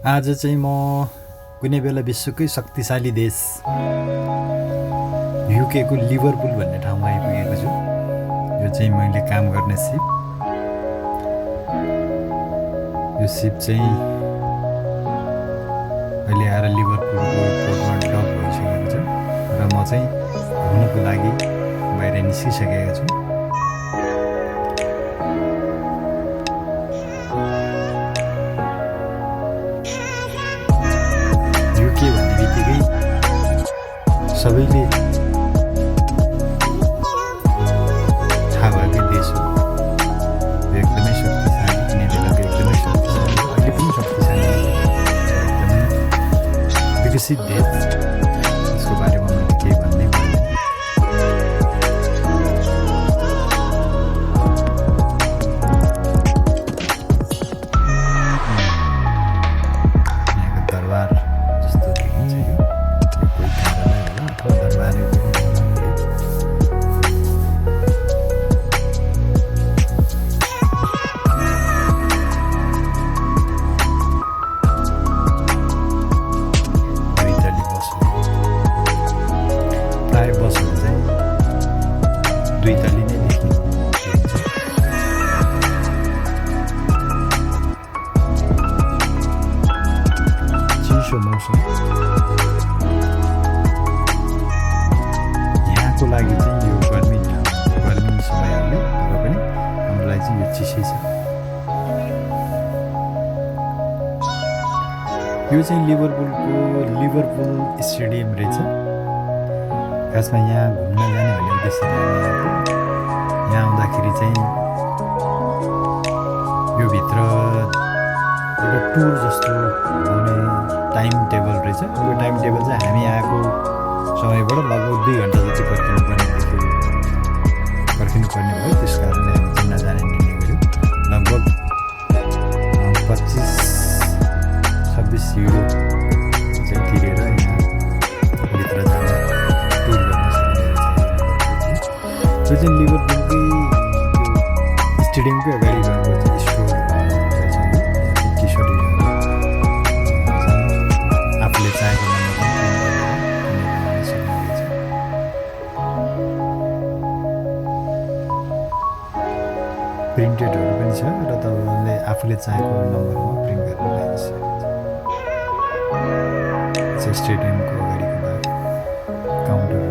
आज चाहिँ म कुनै बेला विश्वकै शक्तिशाली देश युकेको लिभरपुल भन्ने ठाउँमा आइपुगेको छु। यो चाहिँ मैले काम गर्ने सिप। यो सिप चाहिँ अहिले आएर लिभरपुलको पोर्टमा डक भइसकेको छ र म चाहिँ घुम्नको लागि बाहिर निस्किसकेको छु। युके भन्ने बित्तिकै सबैले थाहा भएकै देश हो। यो एकदमै शक्तिशाली, कुनै बेलाको एकदमै शक्तिशाली, अहिले पनि शक्तिशाली, एकदमै विकसित देश। यसको बारेमा मैले केही भन्नै पर्दैन। यहाँको दरबार जस्तो देखिन्छ यो कोही कार्यालय होला अथवा दरबारै होला। दुई तली बस हो। प्राय बसहरू चाहिँ दुई तली नै देखिन्छ। चिसो मौसम यहाँको लागि चाहिँ यो गर्मी समयहरूले तर पनि हाम्रो लागि चाहिँ यो चिसै छ। यो चाहिँ लिभरपुल स्टेडियम रहेछ। खासमा यहाँ घुम्न जाने भन्ने उद्देश्य यहाँ आउँदाखेरि चाहिँ यो भित्र एउटा टुर जस्तो हुने टाइम टेबल रहेछ। यो टाइम टेबल चाहिँ हामी आएको समयबाट लगभग 2 घन्टा जति पर्खिनु पर्ने भयो। त्यस कारणले हामी चाहिँ नजाने निर्णय गऱ्यौँ। लगभग 25-26 युरो चाहिँ तिरेर यहाँ भित्र जान टुर गर्न सकिने रहेछ। यो चाहिँ लिभरपुलकै त्यो स्टेडियमकै अगाडि रहेको चाहिँ स्टोर रहेछ। टी सर्टहरू आफूले चाहेको नम्बरमा किनेर लान सक्ने रहेछ। प्रिन्टेडहरू पनि छ र तपाईँले आफूले चाहेको नम्बरमा प्रिन्ट गरेर ल्याइन सक्नुहुन्छ। स्टेडियमको अगाडिको भाग काउन्टर